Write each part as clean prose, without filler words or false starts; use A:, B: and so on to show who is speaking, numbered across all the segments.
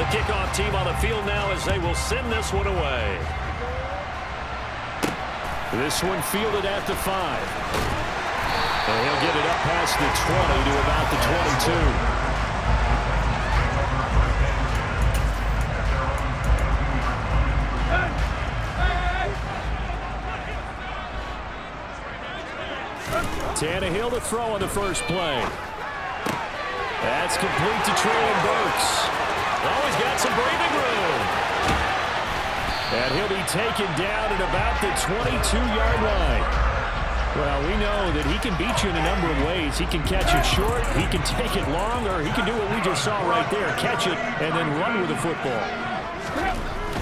A: The kickoff team on the field now as they will send this one away. This one fielded at the 5. And he'll get it up past the 20 to about the 22. Tannehill to throw on the first play. That's complete to Traylon Burks. Always got some breathing room. And he'll be taken down at about the 22-yard line. Well, we know that he can beat you in a number of ways. He can catch it short, he can take it long, or he can do what we just saw right there, catch it and then run with the football.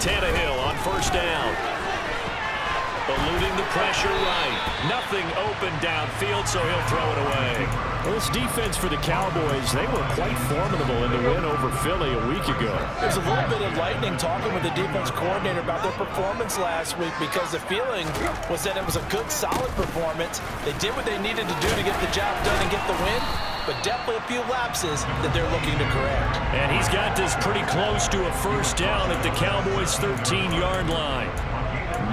A: Tannehill on first down. Eluding the pressure right. Nothing open downfield, so he'll throw it away. Well, this defense for the Cowboys, they were quite formidable in the win over Philly a week ago.
B: There's a little bit of lightning talking with the defense coordinator about their performance last week because the feeling was that it was a good, solid performance. They did what they needed to do to get the job done and get the win, but definitely a few lapses that they're looking to correct.
A: And he's got this pretty close to a first down at the Cowboys' 13-yard line.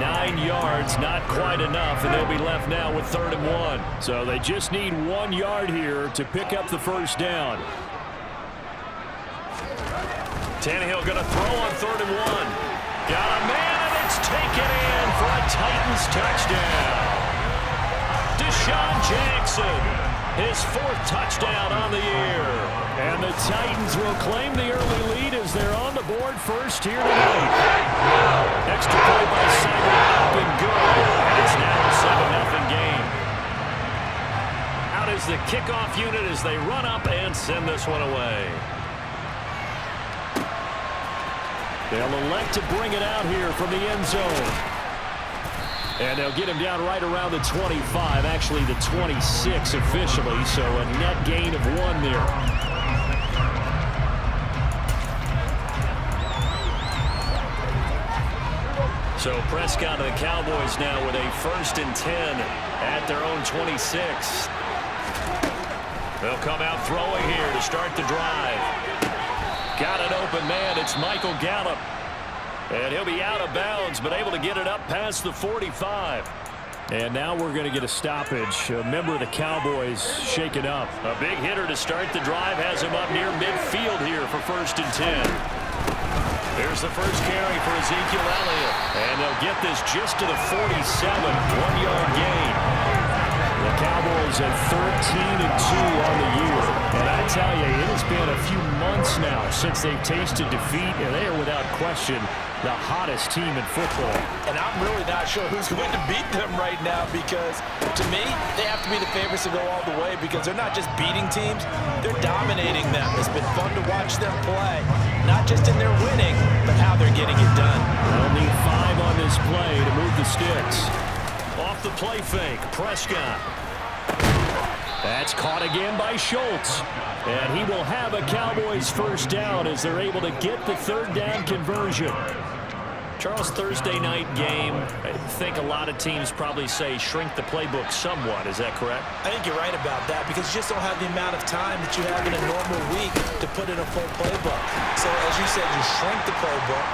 A: 9 yards, not quite enough, and they'll be left now with 3rd and 1. So they just need 1 yard here to pick up the first down. Tannehill going to throw on 3rd and 1. Got a man, and it's taken in for a Titans touchdown. Deshaun Jackson, his 4th touchdown on the year. And the Titans will claim the early lead as they're on the board first here tonight. Extra play by Simon up and good. And it's now a 7-0 game. Out is the kickoff unit as they run up and send this one away. They'll elect to bring it out here from the end zone. And they'll get him down right around the 25, actually the 26 officially, so a net gain of 1 there. So Prescott and the Cowboys now with a 1st and 10 at their own 26. They'll come out throwing here to start the drive. Got an open man. It's Michael Gallup. And he'll be out of bounds, but able to get it up past the 45. And now we're going to get a stoppage. A member of the Cowboys shaken up. A big hitter to start the drive has him up near midfield here for 1st and 10. There's the first carry for Ezekiel Elliott. And they'll get this just to the 47. 1-yard gain. The Cowboys at 13-2 on the year. And I tell you, it has been a few months now since they've tasted defeat, and they are without question the hottest team in football.
B: And I'm really not sure who's going to beat them right now because, to me, they have to be the favorites to go all the way because they're not just beating teams, they're dominating them. It's been fun to watch them play, not just in their winning, but how they're getting it done.
A: They'll need 5 on this play to move the sticks. Off the play fake, Prescott. That's caught again by Schultz. And he will have a Cowboys first down as they're able to get the 3rd down conversion. Charles, Thursday night game, I think a lot of teams probably say shrink the playbook somewhat. Is that correct?
B: I think you're right about that because you just don't have the amount of time that you have in a normal week to put in a full playbook. So as you said, you shrink the playbook,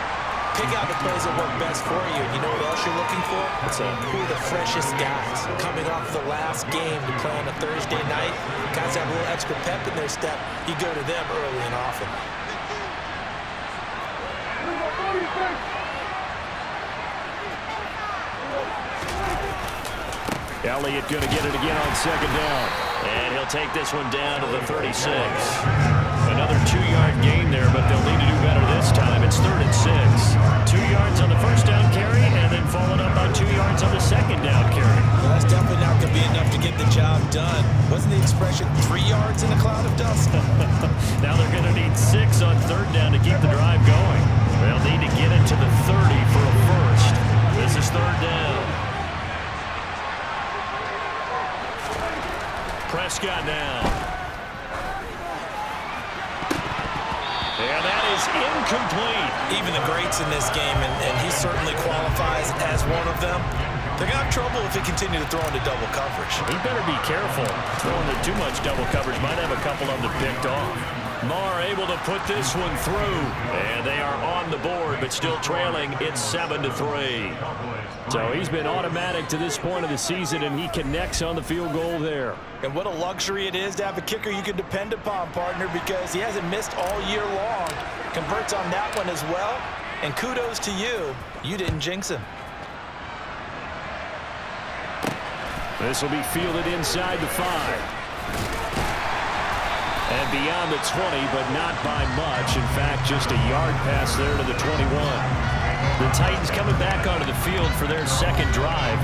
B: pick out the plays that work best for you. You know what else you're looking for? Who are the freshest guys coming off the last game to play on a Thursday night? Guys have a little extra pep in their step. You go to them early and often.
A: Elliott going to get it again on 2nd down. And he'll take this one down to the 36. Another 2-yard gain there, but they'll need to do better this time. It's 3rd and 6. 2 yards on the first down carry, and then followed up by 2 yards on the 2nd down carry.
B: Well, that's definitely not going to be enough to get the job done. Wasn't the expression 3 yards in a cloud of dust?
A: Now they're going to need 6 on 3rd down to keep the drive going. They'll need to get it to the 30 for a first. This is 3rd down. Prescott now. And that is incomplete.
B: Even the greats in this game, and he certainly qualifies as one of them, they're going to have trouble if they continue to throw into double coverage.
A: He better be careful. Throwing into too much double coverage might have a couple of them picked off. Marr able to put this one through. And they are on the board, but still trailing. It's 7-3. So he's been automatic to this point of the season, and he connects on the field goal there.
B: And what a luxury it is to have a kicker you can depend upon, partner, because he hasn't missed all year long. Converts on that one as well. And kudos to you. You didn't jinx him.
A: This will be fielded inside the 5. And beyond the 20, but not by much. In fact, just a yard pass there to the 21. The Titans coming back onto the field for their second drive.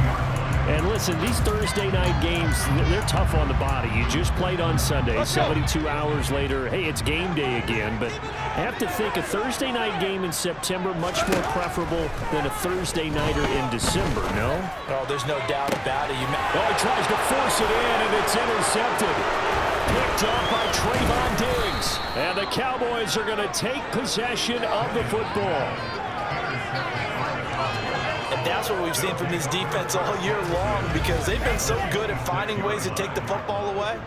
A: And listen, these Thursday night games, they're tough on the body. You just played on Sunday, 72 hours later. Hey, it's game day again. But I have to think a Thursday night game in September much more preferable than a Thursday nighter in December, no?
B: Oh, there's no doubt about it.
A: Oh, he tries to force it in, and it's intercepted. Picked up by Trayvon Diggs. And the Cowboys are going to take possession of the football.
B: And that's what we've seen from this defense all year long, because they've been so good at finding ways to take the football away.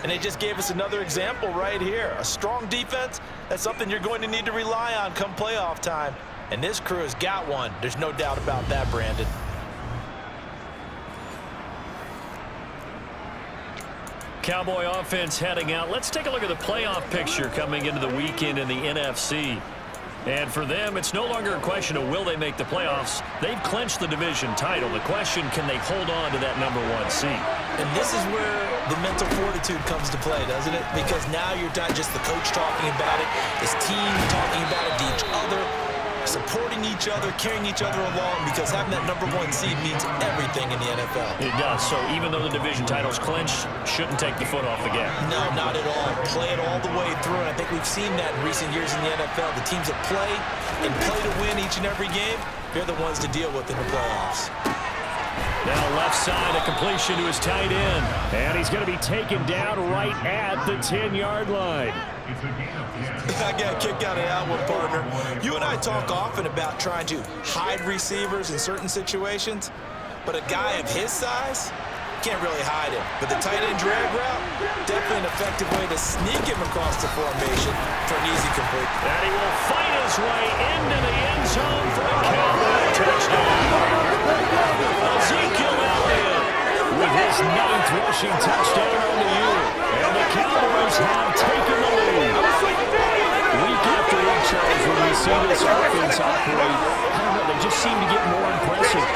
B: And they just gave us another example right here. A strong defense, that's something you're going to need to rely on come playoff time. And this crew has got one. There's no doubt about that, Brandon.
A: Cowboy offense heading out. Let's take a look at the playoff picture coming into the weekend in the NFC. And for them, it's no longer a question of will they make the playoffs. They've clinched the division title. The question, can they hold on to that #1 seed?
B: And this is where the mental fortitude comes to play, doesn't it? Because now you're not just the coach talking about it, this team talking about it to each other, supporting each other, carrying each other along, because having that #1 seed means everything in the NFL.
A: It does. So even though the division title's clinched, shouldn't take the foot off the gas.
B: No, not at all. Play it all the way through, and I think we've seen that in recent years in the NFL. The teams that play and play to win each and every game, they're the ones to deal with in the playoffs.
A: Now left side, a completion to his tight end. And he's going to be taken down right at the 10-yard line.
B: I got a kick out of that one, partner. You and I talk often about trying to hide receivers in certain situations, but a guy of his size can't really hide him. But the tight end drag route, definitely an effective way to sneak him across the formation for an easy complete.
A: And he will fight his way into the end zone for a Cowboy touchdown. Ezekiel Elliott with his 9th rushing touchdown on the year. And the Cowboys have taken the lead. Week after week, Charles, when we see this offense operate, I don't know, they just seem to get more impressive.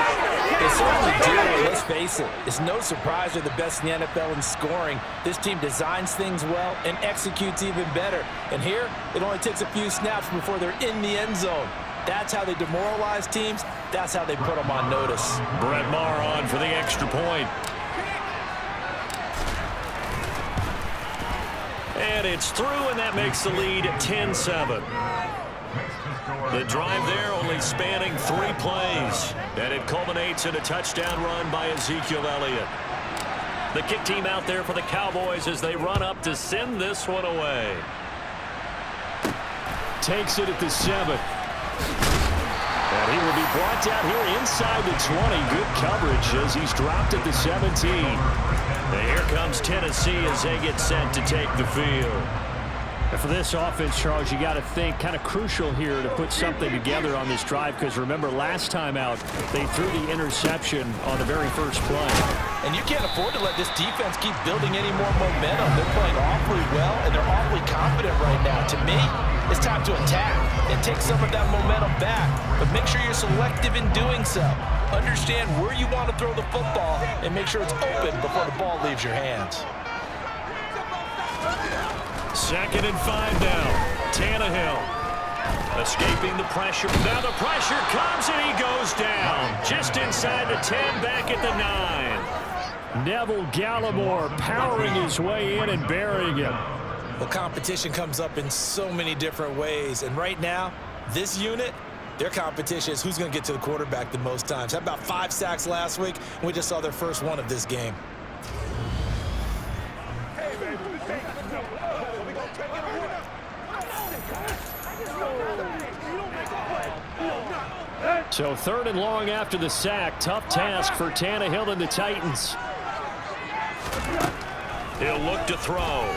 B: They certainly do. Let's face it. It's no surprise they're the best in the NFL in scoring. This team designs things well and executes even better. And here, it only takes a few snaps before they're in the end zone. That's how they demoralize teams. That's how they put them on notice.
A: Brett Maher on for the extra point. And it's through, and that makes the lead 10-7. The drive there only spanning 3 plays. And it culminates in a touchdown run by Ezekiel Elliott. The kick team out there for the Cowboys as they run up to send this one away. Takes it at the 7. And he will be brought down here inside the 20. Good coverage as he's dropped at the 17. And here comes Tennessee as they get set to take the field. And for this offense, Charles, you got to think kind of crucial here to put something together on this drive, because remember last time out they threw the interception on the very first play.
B: And you can't afford to let this defense keep building any more momentum. They're playing awfully well, and they're awfully confident right now. To me, it's time to attack and take some of that momentum back. But make sure you're selective in doing so. Understand where you want to throw the football and make sure it's open before the ball leaves your hands.
A: 2nd and 5 now. Tannehill escaping the pressure. Now the pressure comes and he goes down. Just inside the 10, back at the 9. Neville Gallimore powering his way in and burying him.
B: The competition comes up in so many different ways. And right now, this unit, their competition is who's going to get to the quarterback the most times. How about 5 sacks last week? We just saw their first one of this game.
A: So 3rd and long after the sack. Tough task for Tannehill and the Titans. He'll look to throw.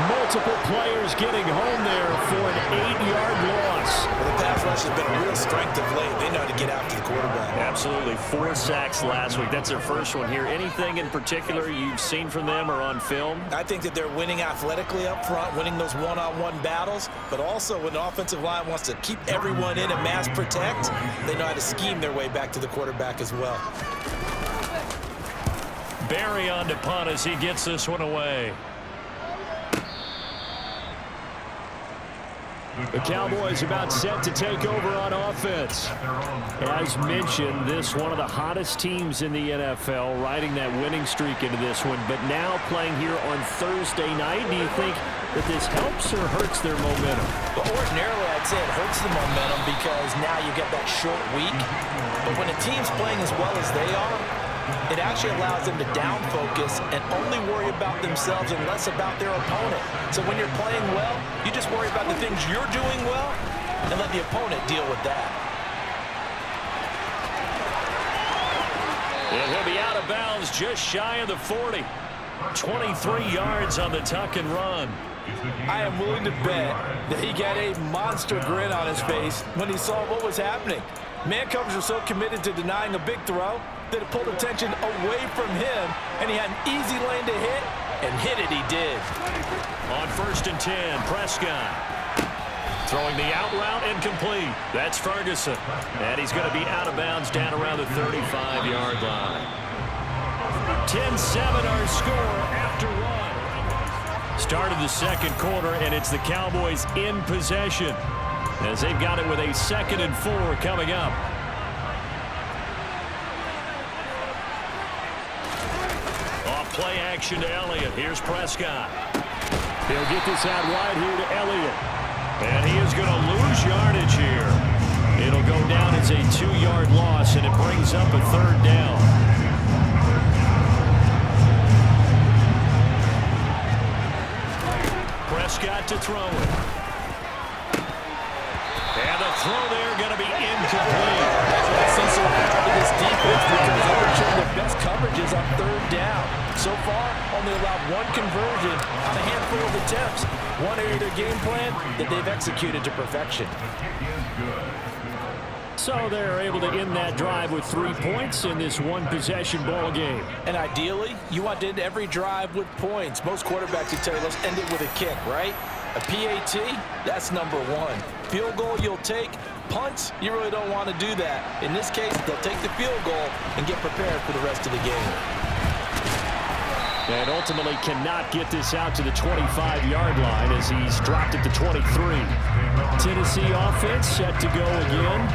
A: Multiple players getting home there for an 8-yard loss.
B: Well, the pass rush has been a real strength of late. They know how to get after the quarterback.
A: Absolutely. 4 sacks last week. That's their first one here. Anything in particular you've seen from them or on film?
B: I think that they're winning athletically up front, winning those one-on-one battles, but also when the offensive line wants to keep everyone in and mass protect, they know how to scheme their way back to the quarterback as well.
A: Barry on to punt as he gets this one away. The Cowboys about set to take over on offense. As mentioned, this one of the hottest teams in the NFL, riding that winning streak into this one, but now playing here on Thursday night. Do you think that this helps or hurts their momentum?
B: But ordinarily, I'd say it hurts the momentum because now you get that short week. But when a team's playing as well as they are, it actually allows them to down focus and only worry about themselves and less about their opponent. So when you're playing well, you just worry about the things you're doing well and let the opponent deal with that.
A: And he'll be out of bounds just shy of the 40. 23 yards on the tuck and run.
B: I am willing to bet that he got a monster grin on his face when he saw what was happening. Man coverage was so committed to denying a big throw that it pulled attention away from him, and he had an easy lane to hit, and hit it he did.
A: On 1st and 10, Prescott. Throwing the out route incomplete. That's Ferguson. And he's going to be out of bounds down around the 35-yard line. 10-7 our score after one. Start of the second quarter, and it's the Cowboys in possession as they've got it with a 2nd and 4 coming up. Off play action to Elliott. Here's Prescott. He'll get this out wide here to Elliott. And he is going to lose yardage here. It'll go down as a 2-yard loss, and it brings up a 3rd down. Prescott to throw it. And the throw there going to be incomplete.
B: That's what I see so far with this defense because they're showing their best coverages on 3rd down. So far, only allowed 1 conversion on a handful of attempts. One area of their game plan that they've executed to perfection.
A: So they're able to end that drive with 3 points in this one-possession ball game.
B: And ideally, you want to end every drive with points. Most quarterbacks would tell you, let's end it with a kick, right? A PAT, that's number 1. Field goal you'll take. Punts, you really don't want to do that. In this case, they'll take the field goal and get prepared for the rest of the game.
A: And ultimately cannot get this out to the 25-yard line as he's dropped it to 23. Tennessee offense set to go again.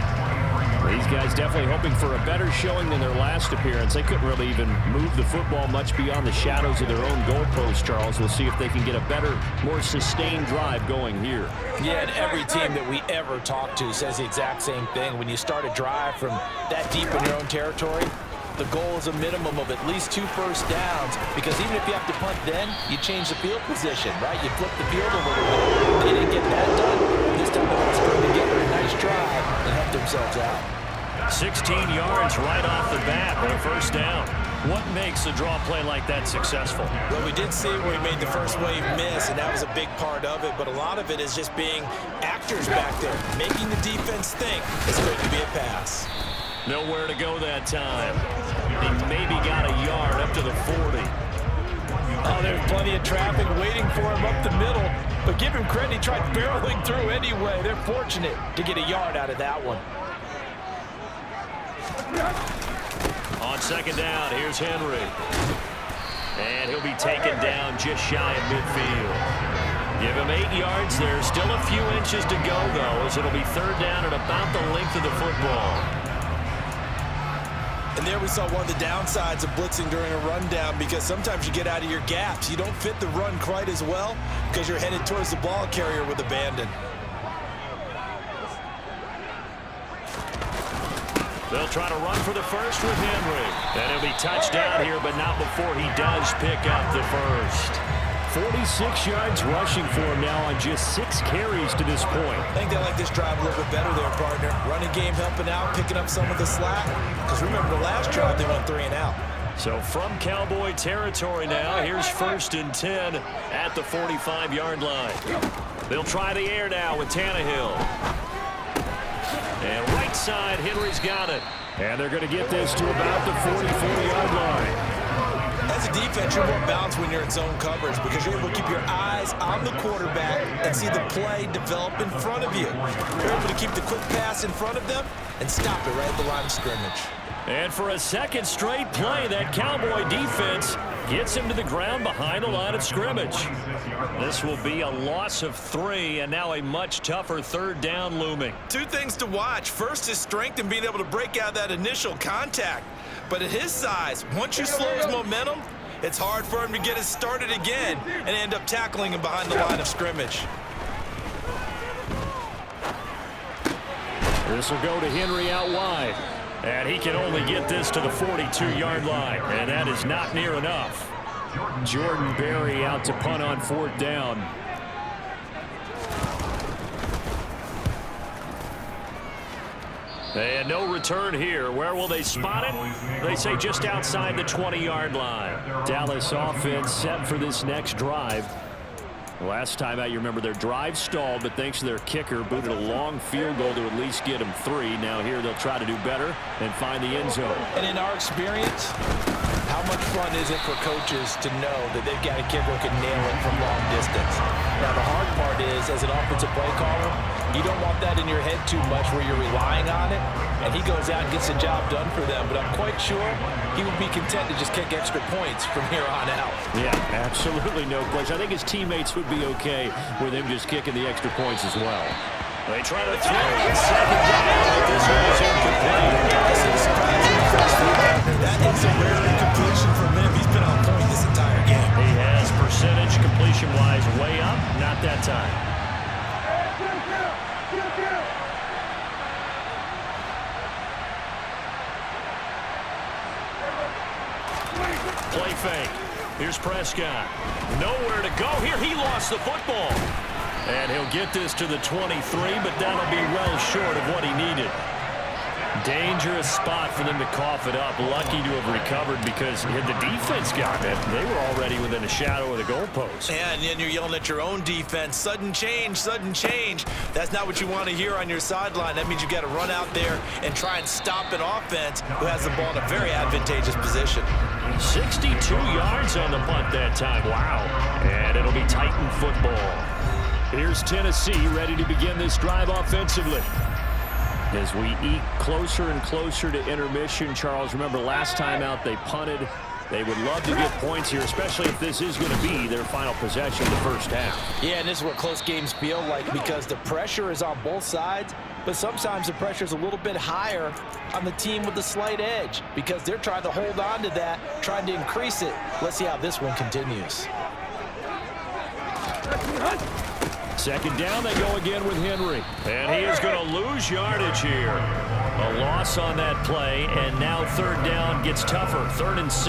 A: These guys definitely hoping for a better showing than their last appearance. They couldn't really even move the football much beyond the shadows of their own goalpost, Charles. We'll see if they can get a better, more sustained drive going here.
B: Yeah, and every team that we ever talk to says the exact same thing. When you start a drive from that deep in your own territory, the goal is a minimum of at least 2 first downs, because even if you have to punt then, you change the field position, right? You flip the field a little bit. They didn't get that done. This time they want to string together a nice drive and help themselves out.
A: 16 yards right off the bat on a 1st down. What makes a draw play like that successful?
B: Well, we did see where he made the first wave miss, and that was a big part of it, but a lot of it is just being actors back there, making the defense think it's going to be a pass.
A: Nowhere to go that time. He maybe got a yard up to the 40.
B: Oh, there's plenty of traffic waiting for him up the middle, but give him credit, he tried barreling through anyway. They're fortunate to get a yard out of that one.
A: On 2nd down, here's Henry. And he'll be taken down just shy of midfield. Give him 8 yards there. Still a few inches to go, though, as it'll be 3rd down at about the length of the football.
B: And there we saw one of the downsides of blitzing during a rundown, because sometimes you get out of your gaps. You don't fit the run quite as well because you're headed towards the ball carrier with abandon.
A: They'll try to run for the first with Henry. And he'll be touched down here, but not before he does pick up the first. 46 yards rushing for him now on just 6 carries to this point.
B: I think they like this drive a little bit better there, partner. Running game helping out, picking up some of the slack. Because remember, the last drive they went 3 and out.
A: So from Cowboy territory now, here's 1st and 10 at the 45-yard line. They'll try the air now with Tannehill. And right side, Henry's got it. And they're going to get this to about the 44-yard line.
B: As a defense, you're more balanced when you're in zone coverage because you're able to keep your eyes on the quarterback and see the play develop in front of you. You're able to keep the quick pass in front of them and stop it right at the line of scrimmage.
A: And for a second straight play, that Cowboy defense gets him to the ground behind the line of scrimmage. This will be a loss of 3, and now a much tougher 3rd down looming.
B: 2 things to watch. First is strength and being able to break out that initial contact. But at his size, once you slow his momentum, it's hard for him to get it started again and end up tackling him behind the line of scrimmage.
A: This will go to Henry out wide. And he can only get this to the 42-yard line. And that is not near enough. Jordan Berry out to punt on 4th down. And no return here. Where will they spot it? They say just outside the 20-yard line. Dallas offense set for this next drive. Last time out, you remember their drive stalled, but thanks to their kicker, booted a long field goal to at least get them 3. Now here they'll try to do better and find the end zone.
B: And in our experience, how much fun is it for coaches to know that they've got a kicker who can nail it from long distance? Now the hard part is, as an offensive play caller, you don't want that in your head too much where you're relying on it, and he goes out and gets the job done for them. But I'm quite sure he would be content to just kick extra points from here on out.
A: Yeah, absolutely no question. I think his teammates would be okay with him just kicking the extra points as well. They try to throw on 2nd down, but this one is incomplete.
B: That is a rare incompletion from him. He's been on point this entire game.
A: He has percentage completion-wise way up, not that time. Play fake. Here's Prescott. Nowhere to go here. He lost the football. And he'll get this to the 23, but that'll be well short of what he needed. Dangerous spot for them to cough it up. Lucky to have recovered because had the defense gotten it, they were already within a shadow of the goalpost.
B: And then you're yelling at your own defense. Sudden change, sudden change. That's not what you want to hear on your sideline. That means you got to run out there and try and stop an offense who has the ball in a very advantageous position.
A: 62 yards on the punt that time. Wow. And it'll be Titan football. Here's Tennessee ready to begin this drive offensively. As we eke closer and closer to intermission, Charles, remember last time out they punted. They would love to get points here, especially if this is going to be their final possession of the first half.
B: Yeah, and this is what close games feel like because the pressure is on both sides, but sometimes the pressure is a little bit higher on the team with the slight edge because they're trying to hold on to that, trying to increase it. Let's see how this one continues.
A: 2nd down, they go again with Henry. And he is going to lose yardage here. A loss on that play, and now 3rd down gets tougher. 3rd and 6.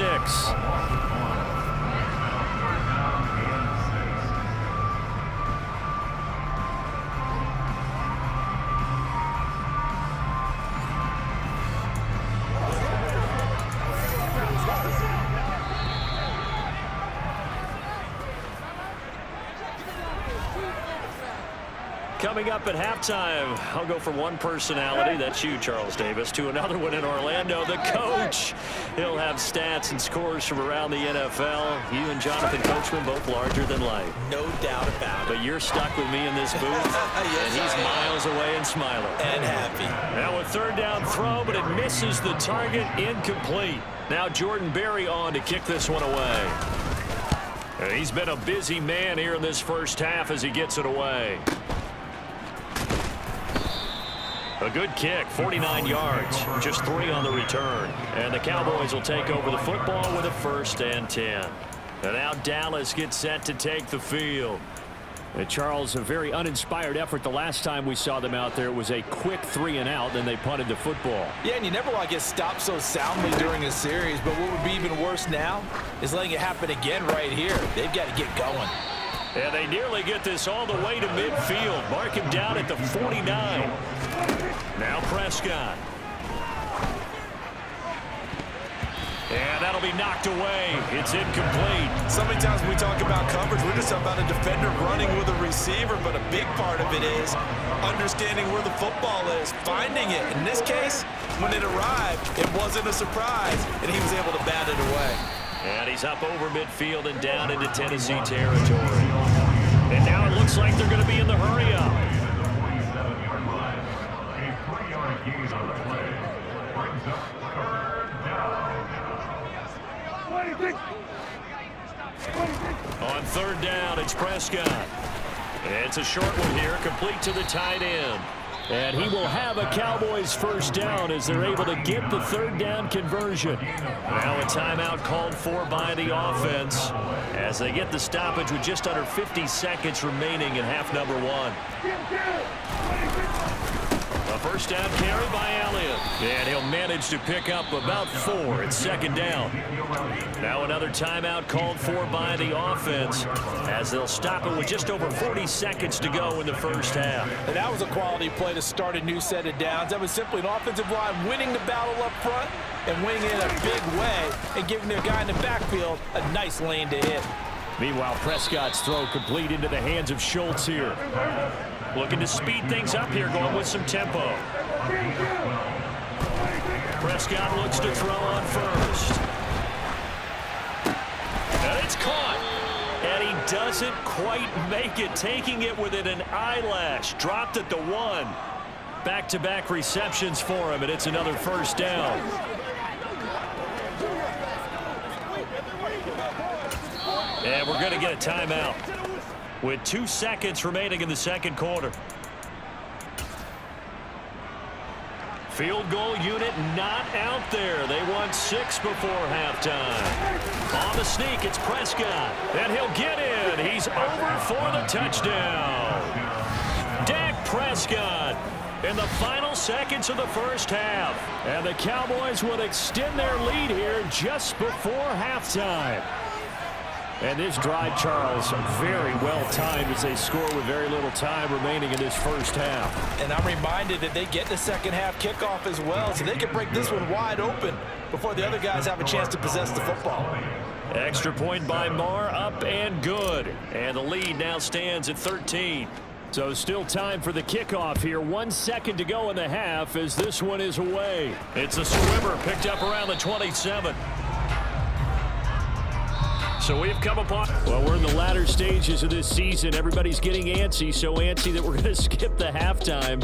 A: Coming up at halftime, I'll go from one personality, that's you, Charles Davis, to another one in Orlando, the coach. He'll have stats and scores from around the NFL. You and Jonathan Coachman both larger than life.
B: No doubt about it.
A: But you're stuck with me in this booth,
B: yes,
A: and he's miles away and smiling.
B: And happy.
A: Now a 3rd down throw, but it misses the target, incomplete. Now Jordan Berry on to kick this one away. And he's been a busy man here in this first half as he gets it away. A good kick, 49 yards, just 3 on the return. And the Cowboys will take over the football with a 1st and 10. And now Dallas gets set to take the field. And Charles, a very uninspired effort the last time we saw them out there. It was a quick 3 and out, then they punted the football.
B: Yeah, and you never want to get stopped so soundly during a series, but what would be even worse now is letting it happen again right here. They've got to get going.
A: And they nearly get this all the way to midfield. Mark him down at the 49. Now Prescott. And that'll be knocked away. It's incomplete.
B: So many times when we talk about coverage, we're just about a defender running with a receiver, but a big part of it is understanding where the football is, finding it. In this case, when it arrived, it wasn't a surprise, and he was able to bat it away.
A: And he's up over midfield and down into Tennessee territory. And now it looks like they're going to be in the hurry-up. On third down, it's Prescott. It's a short one here, complete to the tight end. And he will have a Cowboys first down as they're able to get the third down conversion. Now a timeout called for by the offense as they get the stoppage with just under 50 seconds remaining in half number one. A first down carry by Elliott. And he'll manage to pick up about 4. It's second down. Now another timeout called for by the offense as they'll stop it with just over 40 seconds to go in the first half.
B: And that was a quality play to start a new set of downs. That was simply an offensive line winning the battle up front and winning it in a big way and giving their guy in the backfield a nice lane to hit.
A: Meanwhile, Prescott's throw complete into the hands of Schultz here. Looking to speed things up here, going with some tempo. Prescott looks to throw on first. And it's caught. And he doesn't quite make it, taking it within an eyelash. Dropped at the 1. Back-to-back receptions for him, and it's another first down. And we're going to get a timeout with 2 seconds remaining in the second quarter. Field goal unit not out there. They want 6 before halftime. On the sneak, it's Prescott. And he'll get in. He's over for the touchdown. Dak Prescott in the final seconds of the first half. And the Cowboys will extend their lead here just before halftime. And this drive, Charles, very well timed as they score with very little time remaining in this first half. And I'm reminded that they get the second half kickoff as well, so they can break this one wide open before the other guys have a chance to possess the football. Extra point by Marr, up and good. And the lead now stands at 13. So still time for the kickoff here. 1 second to go in the half as this one is away. It's a swimmer picked up around the 27. So we've come upon, well, we're in the latter stages of this season. Everybody's getting antsy, so antsy that we're going to skip the halftime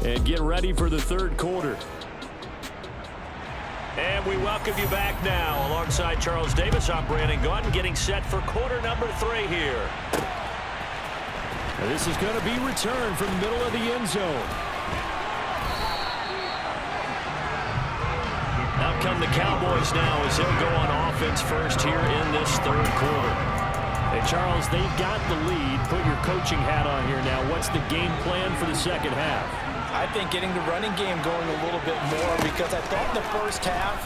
A: and get ready for the third quarter. And we welcome you back now. Alongside Charles Davis, I'm Brandon Gaudin, getting set for quarter number 3 here. Now this is going to be returned from the middle of the end zone. Out come the Cowboys now as they'll go on offense first here in this third quarter. Hey, Charles, they've got the lead. Put your coaching hat on here now. What's the game plan for the second half? I think getting the running game going a little bit more because I thought in the first half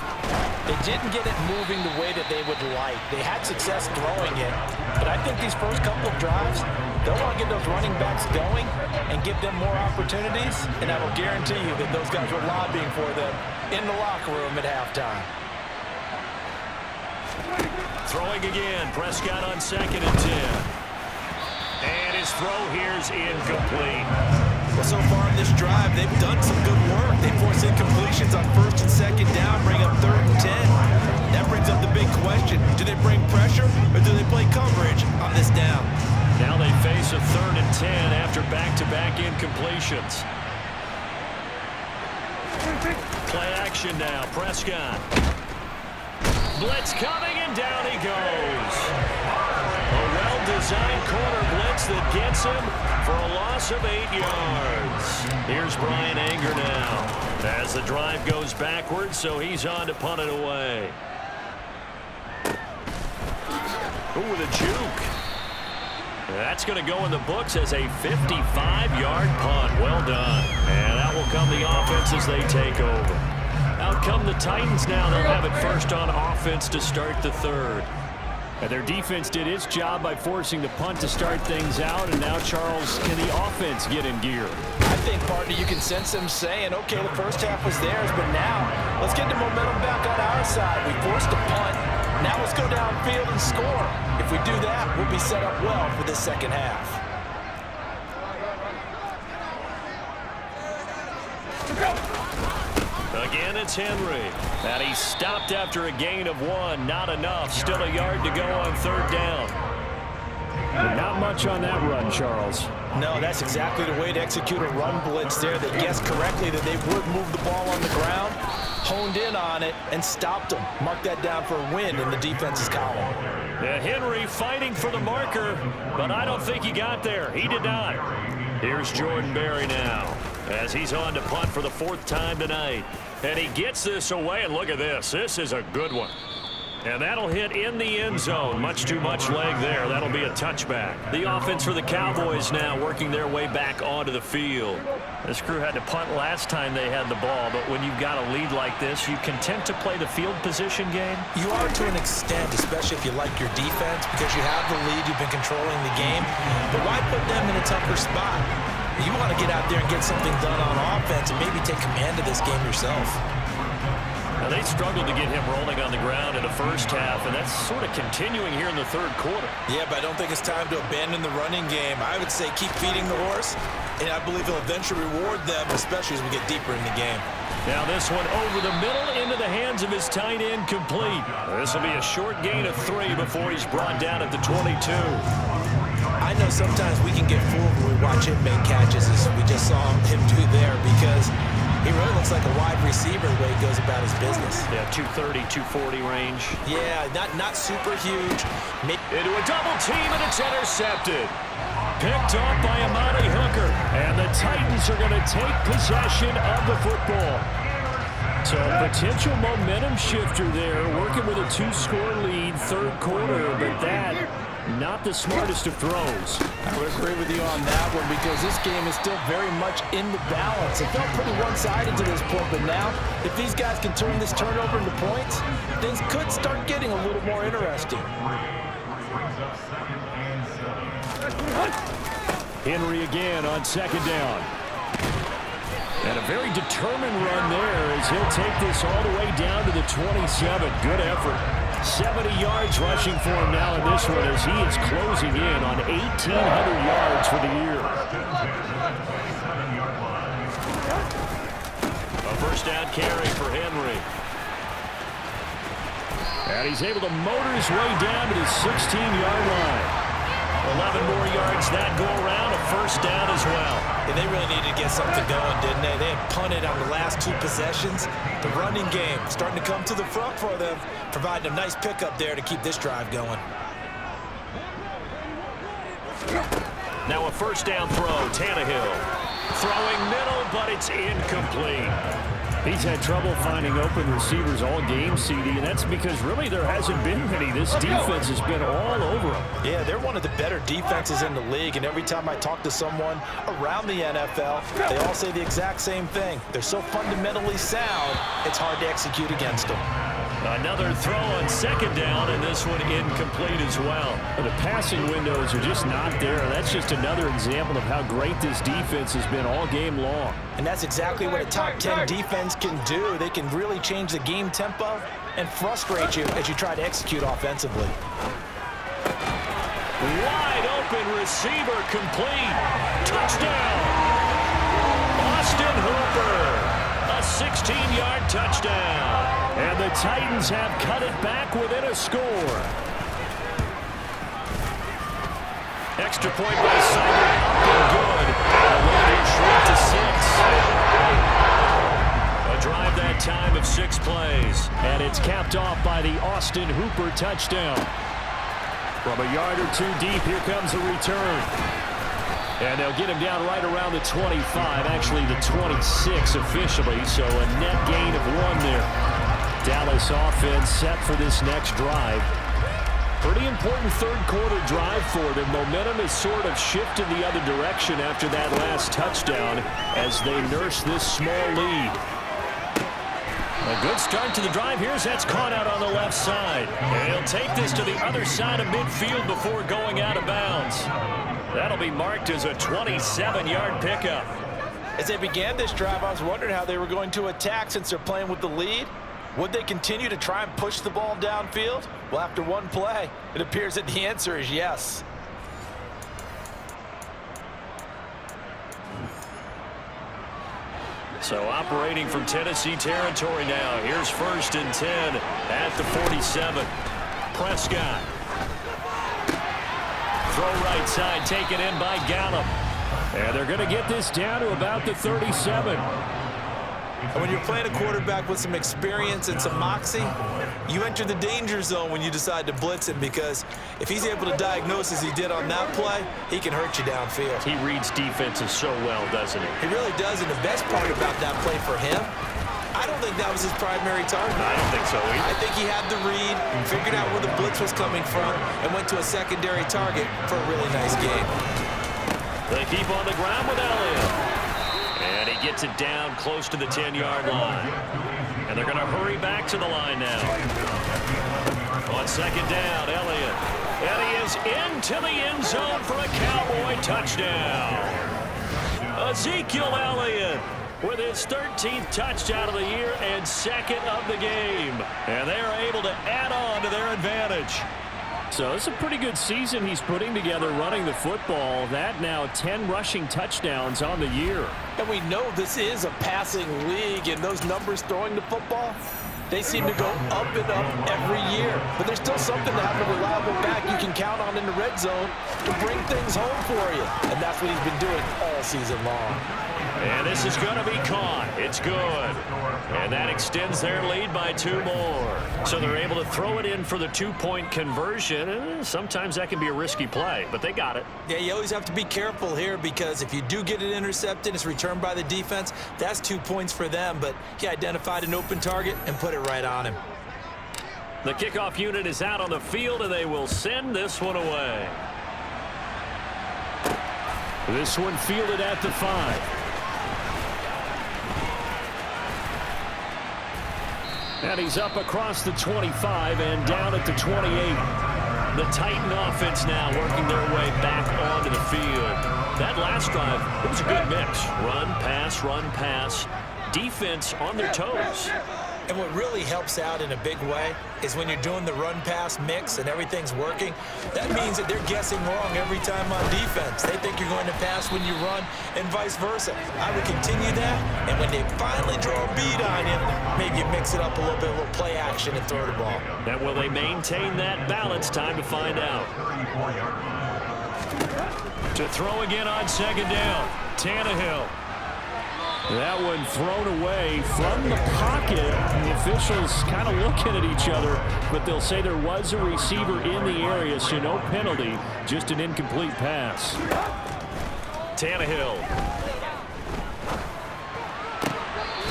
A: they didn't get it moving the way that they would like. They had success throwing it, but I think these first couple of drives, they'll want to get those running backs going and give them more opportunities, and I will guarantee you that those guys were lobbying for them in the locker room at halftime. Throwing again, Prescott on 2nd and 10. And his throw here's incomplete. Well, so far in this drive, they've done some good work. They forced incompletions on 1st and 2nd down, bring up 3rd and 10. That brings up the big question. Do they bring pressure or do they play coverage on this down? Now they face a 3rd and 10 after back-to-back incompletions. Play action now, Prescott. Blitz coming, and down he goes. A well-designed corner blitz that gets him for a loss of 8 yards. Here's Brian Anger now as the drive goes backwards, so he's on to punt it away. Ooh, with a juke. That's going to go in the books as a 55-yard punt. Well done. And out will come the offense as they take over. Out come the Titans now. They'll have it first on offense to start the third. And their defense did its job by forcing the punt to start things out. And now, Charles, can the offense get in gear? I
B: think, partner, you can sense them saying, okay, the first half was theirs, but now let's get the momentum back on our side. We forced a punt. Now let's go downfield and score. If we do that, we'll be set up well for the second half.
A: Again, it's Henry. And he stopped after a gain of 1. Not enough. Still a yard to go on third down. But not much on that run, Charles.
B: No, that's exactly the way to execute a run blitz there. They guessed correctly that they would move the ball on the ground, honed in on it, and stopped them. Mark that down for a win in the defense's column.
A: Yeah, Henry fighting for the marker, but I don't think he got there. He did not. Here's Jordan Berry now, as he's on to punt for the 4th time tonight. And he gets this away, and look at this. This is a good one. And that'll hit in the end zone. Much too much leg there. That'll be a touchback. The offense for the Cowboys now working their way back onto the field. This crew had to punt last time they had the ball, but when you've got a lead like this, you content to play the field position game?
B: You are to an extent, especially if you like your defense, because you have the lead, you've been controlling the game. But why put them in a tougher spot? You want to get out there and get something done on offense and maybe take command of this game yourself.
A: Now, they struggled to get him rolling on the ground in the first half, and that's sort of continuing here in the third quarter.
B: Yeah, but I don't think it's time to abandon the running game. I would say keep feeding the horse, and I believe he'll eventually reward them, especially as we get deeper in the game.
A: Now this one over the middle into the hands of his tight end, complete. This will be a short gain of 3 before he's brought down at the 22.
B: I know sometimes we can get fooled when we watch him make catches, as we just saw him do there, because he really looks like a wide receiver the way he goes about his business.
A: Yeah, 230, 240 range.
B: Yeah, not super huge.
A: Into a double team, and it's intercepted. Picked off by Amani Hooker. And the Titans are going to take possession of the football. So a potential momentum shifter there, working with a 2-score lead, third quarter, but that not the smartest of throws.
C: I would agree with you on that one, because this game is still very much in the balance. It felt pretty one-sided to this point, but now if these guys can turn this turnover into points, things could start getting a little more interesting.
A: Henry again on second down. And a very determined run there, as he'll take this all the way down to the 27. Good effort. 70 yards rushing for him now in this one, as he is closing in on 1,800 yards for the year. A first down carry for Henry. And he's able to motor his way down to the 16-yard line. 11 more yards that go around, a first down as well.
B: And they really needed to get something going, didn't they? They had punted on the last 2 possessions. The running game starting to come to the front for them, providing a nice pickup there to keep this drive going.
A: Now a first down throw, Tannehill. Throwing middle, but it's incomplete. He's had trouble finding open receivers all game, CD, and that's because really there hasn't been many. This defense has been all over them.
B: Yeah, they're one of the better defenses in the league, and every time I talk to someone around the NFL, they all say the exact same thing. They're so fundamentally sound, it's hard to execute against them.
A: Another throw on second down, and this one incomplete as well. The passing windows are just not there. That's just another example of how great this defense has been all game long.
B: And that's exactly what a top 10 defense can do. They can really change the game tempo and frustrate you as you try to execute offensively.
A: Wide open receiver, complete. Touchdown! Austin Hooper. A 16-yard touchdown. And the Titans have cut it back within a score. Extra point by Simon, up and good. And short to 6. A drive that time of 6 plays. And it's capped off by the Austin Hooper touchdown. From a yard or 2 deep, here comes a return. And they'll get him down right around the 25, actually the 26 officially, so a net gain of 1 there. Dallas offense set for this next drive. Pretty important third quarter drive for them. Momentum has sort of shifted the other direction after that last touchdown as they nurse this small lead. A good start to the drive. Here's that's caught out on the left side. And he'll take this to the other side of midfield before going out of bounds. That'll be marked as a 27-yard pickup.
C: As they began this drive, I was wondering how they were going to attack since they're playing with the lead. Would they continue to try and push the ball downfield? Well, after one play, it appears that the answer is yes.
A: So operating from Tennessee territory now. Here's 1st and 10 at the 47. Prescott. Throw right side, taken in by Gallup. And they're going to get this down to about the 37.
B: And when you're playing a quarterback with some experience and some moxie, you enter the danger zone when you decide to blitz him, because if he's able to diagnose as he did on that play, he can hurt you downfield.
A: He reads defenses so well, doesn't he?
B: He really does, and the best part about that play for him, I don't think that was his primary target.
A: I don't think so either.
B: I think he had the read, figured out where the blitz was coming from, and went to a secondary target for a really nice game.
A: They keep on the ground with Elliott. And he gets it down close to the 10-yard line. And they're going to hurry back to the line now. On 2nd down, Elliott. And he is into the end zone for a Cowboy touchdown. Ezekiel Elliott with his 13th touchdown of the year and 2nd of the game. And they are able to add on to their advantage. So it's a pretty good season he's putting together running the football. That now 10 rushing touchdowns on the year.
C: And we know this is a passing league, and those numbers throwing the football, they seem to go up and up every year. But there's still something to have a reliable back you can count on in the red zone to bring things home for you. And that's what he's been doing all season long.
A: And this is going to be caught. It's good. And that extends their lead by 2 more. So they're able to throw it in for the 2-point conversion. Sometimes that can be a risky play, but they got it.
B: Yeah, you always have to be careful here, because if you do get it intercepted, it's returned by the defense, that's 2 points for them. But he identified an open target and put it right on him.
A: The kickoff unit is out on the field, and they will send this one away. This one fielded at the 5. And he's up across the 25 and down at the 28. The Titan offense now working their way back onto the field. That last drive, it was a good mix. Run, pass. Defense on their toes.
B: And what really helps out in a big way is when you're doing the run-pass mix and everything's working, that means that they're guessing wrong every time on defense. They think you're going to pass when you run and vice versa. I would continue that, and when they finally draw a bead on him, maybe you mix it up a little bit, a little play action and throw the ball.
A: And will they maintain that balance? Time to find out. To throw again on 2nd down, Tannehill. That one thrown away from the pocket. The officials kind of looking at each other, but they'll say there was a receiver in the area, so no penalty, just an incomplete pass. Tannehill.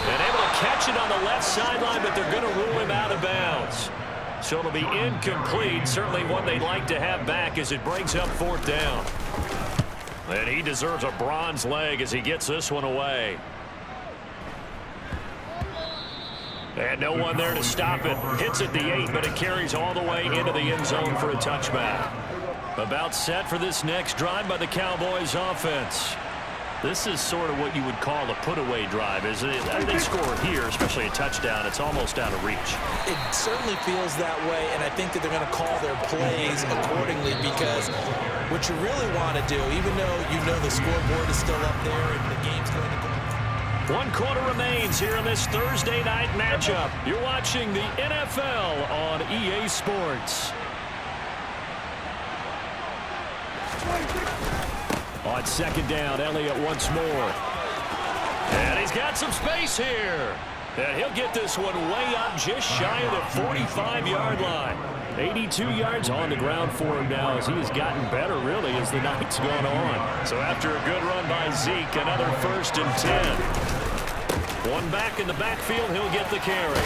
A: And able to catch it on the left sideline, but they're going to rule him out of bounds. So it'll be incomplete, certainly one they'd like to have back as it brings up 4th down. And he deserves a bronze leg as he gets this one away. And no one there to stop it. Hits at the 8, but it carries all the way into the end zone for a touchback. About set for this next drive by the Cowboys offense. This is sort of what you would call a put-away drive, isn't it? They score here, especially a touchdown. It's almost out of reach.
B: It certainly feels that way, and I think that they're going to call their plays accordingly, because what you really want to do, even though you know the scoreboard is still up there and the game's going to go.
A: 1 quarter remains here in this Thursday night matchup. You're watching the NFL on EA Sports. On 2nd down, Elliott once more. And he's got some space here. And he'll get this one way up just shy of the 45-yard line. 82 yards on the ground for him now as he has gotten better, really, as the night's gone on. So after a good run by Zeke, another 1st and 10. One back in the backfield, he'll get the carry.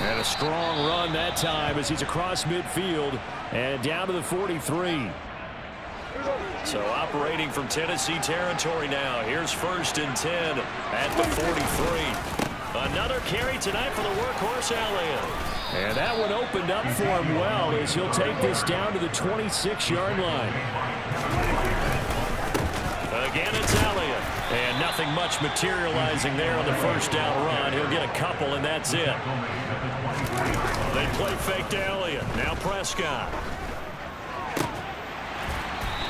A: And a strong run that time as he's across midfield and down to the 43. So operating from Tennessee territory now. Here's 1st and 10 at the 43. Another carry tonight for the workhorse Elliott. And that one opened up for him well as he'll take this down to the 26-yard line. Again, it's Elliott. And nothing much materializing there on the first down run. He'll get a couple, and that's it. They play fake to Elliott. Now Prescott.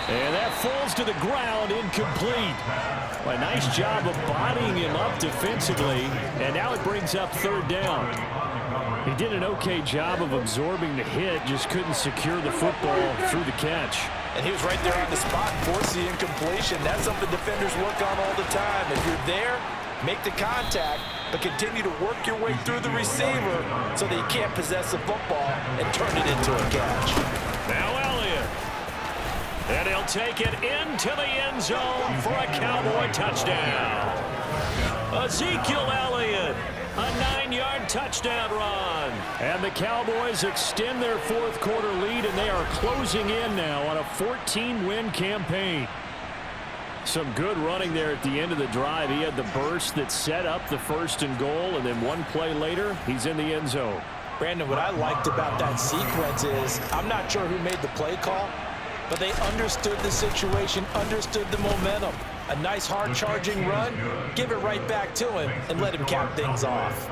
A: And that falls to the ground, incomplete. A nice job of bodying him up defensively, and now it brings up third down. He did an okay job of absorbing the hit, just couldn't secure the football through the catch.
B: And he was right there on the spot, force the incompletion. That's something defenders work on all the time. If you're there, make the contact, but continue to work your way through the receiver so that you can't possess the football and turn it into a catch.
A: Now Elliott. And he'll take it into the end zone for a Cowboy touchdown. Ezekiel Elliott, a 9-yard touchdown run. And the Cowboys extend their fourth quarter lead, and they are closing in now on a 14-win campaign. Some good running there at the end of the drive. He had the burst that set up the first and goal, and then one play later, he's in the end zone.
B: Brandon, what I liked about that sequence is, I'm not sure who made the play call, but they understood the situation, understood the momentum. A nice hard-charging run, give it right back to him, and let him cap things off.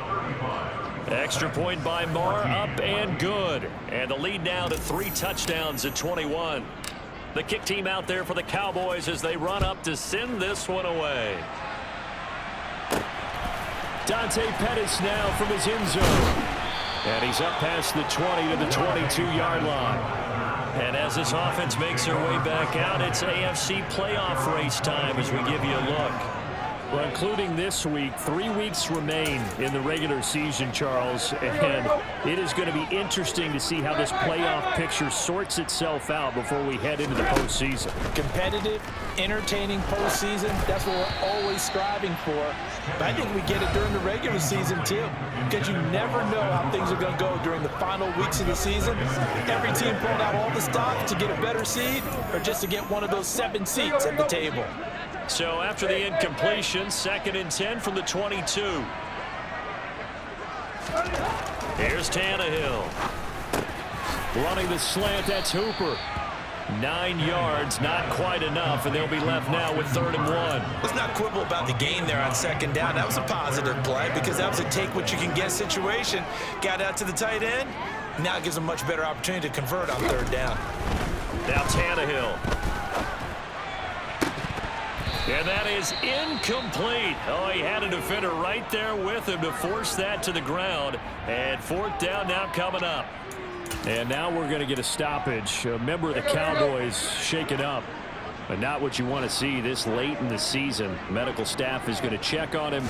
A: Extra point by Marr, up and good. And the lead now to 3 touchdowns at 21. The kick team out there for the Cowboys as they run up to send this one away. Dante Pettis now from his end zone. And he's up past the 20 to the 22-yard line. And as this offense makes their way back out, it's AFC playoff race time as we give you a look. Well, including this week, 3 weeks remain in the regular season, Charles, and it is going to be interesting to see how this playoff picture sorts itself out before we head into the postseason.
B: Competitive, entertaining postseason, that's what we're always striving for. But I think we get it during the regular season, too, because you never know how things are going to go during the final weeks of the season. Every team pulled out all the stops to get a better seed or just to get one of those 7 seats at the table.
A: So after the incompletion, 2nd and 10 from the 22. Here's Tannehill. Running the slant, that's Hooper. 9 yards, not quite enough, and they'll be left now with 3rd and 1.
B: Let's not quibble about the gain there on 2nd down. That was a positive play because that was a take-what-you-can-get situation. Got out to the tight end. Now it gives them a much better opportunity to convert on 3rd down.
A: Now Tannehill. And that is incomplete. Oh, he had a defender right there with him to force that to the ground. And 4th down now coming up. And now we're going to get a stoppage. A member of the Cowboys shaken up. But not what you want to see this late in the season. Medical staff is going to check on him,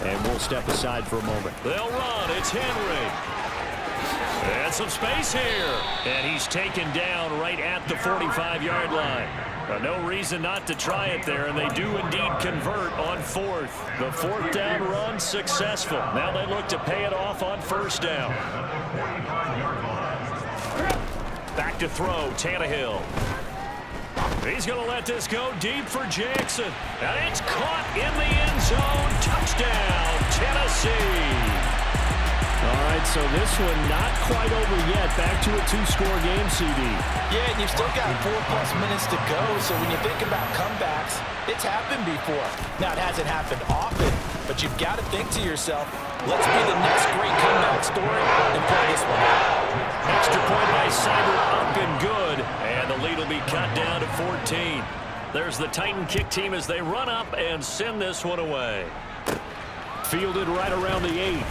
A: and we'll step aside for a moment. They'll run. It's Henry. And some space here. And he's taken down right at the 45-yard line. No reason not to try it there, and they do indeed convert on 4th. The 4th down run successful. Now they look to pay it off on 1st down. Back to throw, Tannehill. He's going to let this go deep for Jackson. And it's caught in the end zone. Touchdown, Tennessee. All right, so this one not quite over yet. Back to a 2-score game, CD.
B: Yeah, and you've still got 4+ minutes to go, so when you think about comebacks, it's happened before. Now, it hasn't happened often, but you've got to think to yourself, let's be the next great comeback story and pull this one out.
A: Extra point by Cyber, up and good, and the lead will be cut down to 14. There's the Titan kick team as they run up and send this one away. Fielded right around the 8.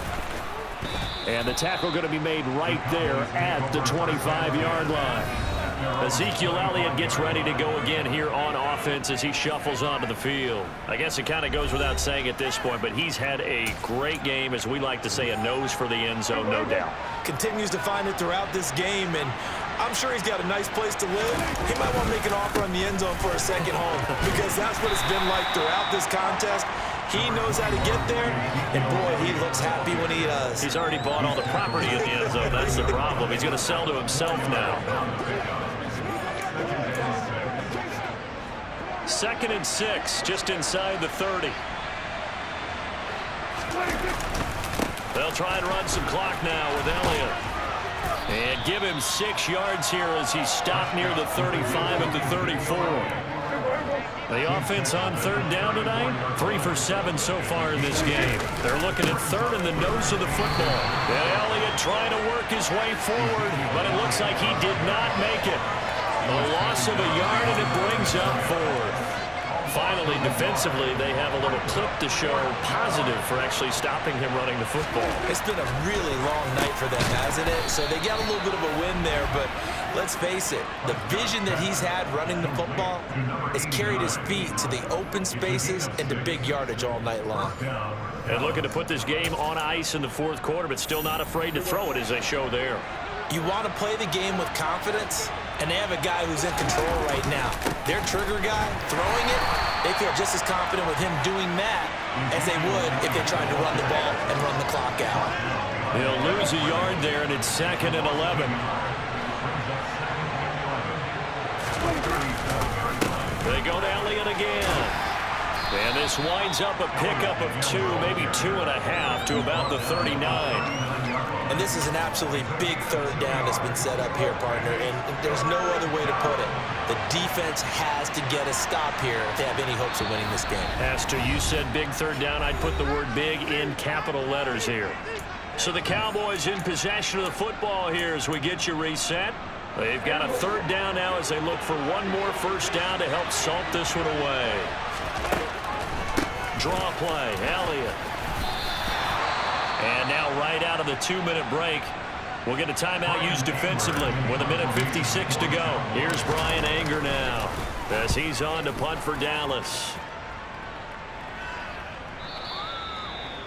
A: And the tackle going to be made right there at the 25-yard line. Ezekiel Elliott gets ready to go again here on offense as he shuffles onto the field. I guess it kind of goes without saying at this point, but he's had a great game, as we like to say, a nose for the end zone, no doubt.
B: Continues to find it throughout this game, and I'm sure he's got a nice place to live. He might want to make an offer on the end zone for a second home because that's what it's been like throughout this contest. He knows how to get there, and boy, he looks happy when he does.
A: He's already bought all the property in the end zone. That's the problem. He's going to sell to himself now. 2nd and 6, just inside the 30. They'll try and run some clock now with Elliott. And give him 6 yards here as he's stopped near the 35 of the 34. The offense on third down tonight, 3 for 7 so far in this game. They're looking at third in the nose of the football. And Elliott trying to work his way forward, but it looks like he did not make it. A loss of a yard, and it brings up fourth. Finally, defensively, they have a little clip to show positive for actually stopping him running the football.
B: It's been a really long night for them, hasn't it? So they got a little bit of a win there, but let's face it, the vision that he's had running the football has carried his feet to the open spaces and to big yardage all night long.
A: And looking to put this game on ice in the fourth quarter, but still not afraid to throw it as they show there.
B: You want to play the game with confidence, and they have a guy who's in control right now. Their trigger guy, throwing it, they feel just as confident with him doing that as they would if they tried to run the ball and run the clock out.
A: He'll lose a yard there, and it's 2nd and 11. They go to Elliott again. And this winds up a pickup of 2, maybe 2.5 to about the 39.
B: And this is an absolutely big third down that's been set up here, partner, and there's no other way to put it. The defense has to get a stop here if they have any hopes of winning this game.
A: Pastor, you said big third down. I'd put the word big in capital letters here. So the Cowboys in possession of the football here as we get you reset. They've got a third down now as they look for one more first down to help salt this one away. Draw play, Elliott. And now right out of the 2-minute break, we'll get a timeout used defensively with 1:56 to go. Here's Brian Anger now as he's on to punt for Dallas.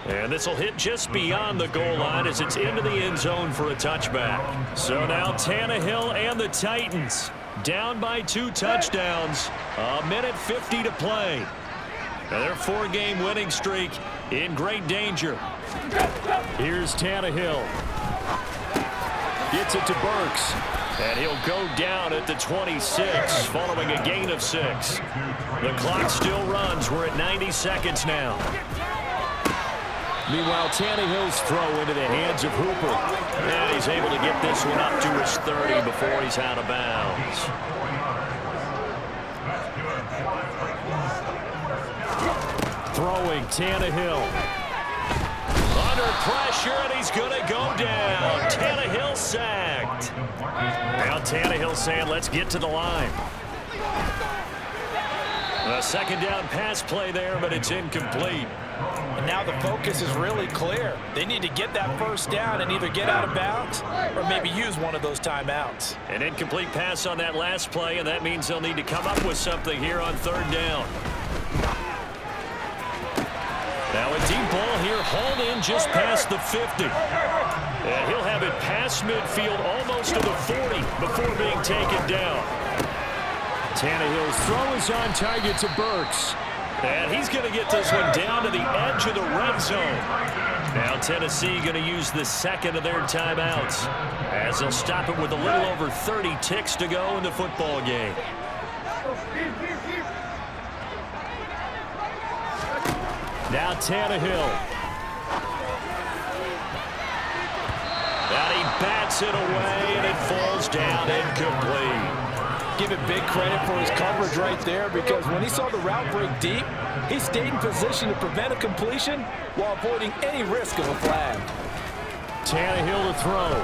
A: And this will hit just beyond the goal line as it's into the end zone for a touchback. So now Tannehill and the Titans down by 2 touchdowns. 1:50 to play. And their 4-game winning streak in great danger. Here's Tannehill. Gets it to Burks. And he'll go down at the 26 following a gain of 6. The clock still runs. We're at 90 seconds now. Meanwhile, Tannehill's throw into the hands of Hooper. And he's able to get this one up to his 30 before he's out of bounds. Throwing Tannehill. Under pressure, and he's going to go down. Tannehill sacked. Now Tannehill saying, let's get to the line. A second down pass play there, but it's incomplete.
C: And now the focus is really clear. They need to get that first down and either get out of bounds or maybe use one of those timeouts.
A: An incomplete pass on that last play, and that means they'll need to come up with something here on third down. Now a deep ball here, hauled in just past the 50. And he'll have it past midfield almost to the 40 before being taken down. Tannehill's throw is on target to Burks. And he's going to get this one down to the edge of the red zone. Now Tennessee going to use the second of their timeouts as they'll stop it with a little over 30 ticks to go in the football game. Now Tannehill. And he bats it away, and it falls down incomplete.
C: Give it big credit for his coverage right there, because when he saw the route break deep, he stayed in position to prevent a completion while avoiding any risk of a flag.
A: Tannehill to throw.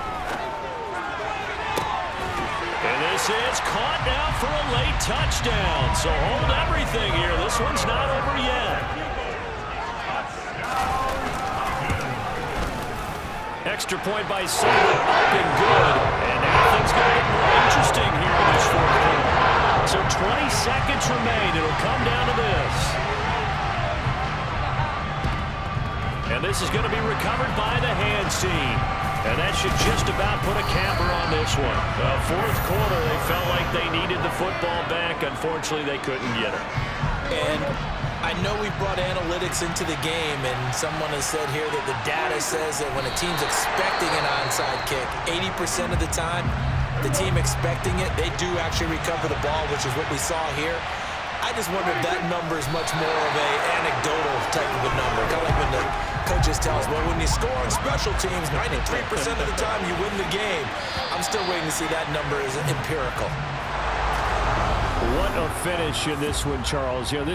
A: And this is caught now for a late touchdown. So hold everything here. This one's not over yet. Extra point by Saban, up and good. And now things going to get more interesting here in this fourth quarter. So 20 seconds remain. It'll come down to this. And this is going to be recovered by the hands team. And that should just about put a capper on this one. The fourth quarter, they felt like they needed the football back. Unfortunately, they couldn't get it.
B: And I know we brought analytics into the game, and someone has said here that the data says that when a team's expecting an onside kick, 80% of the time, the team expecting it, they do actually recover the ball, which is what we saw here. I just wonder if that number is much more of an anecdotal type of a number. Kind of like when the coaches tell us, well, when you score on special teams, 93% of the time you win the game. I'm still waiting to see that number is empirical.
D: What a finish in this one, Charles. You know, this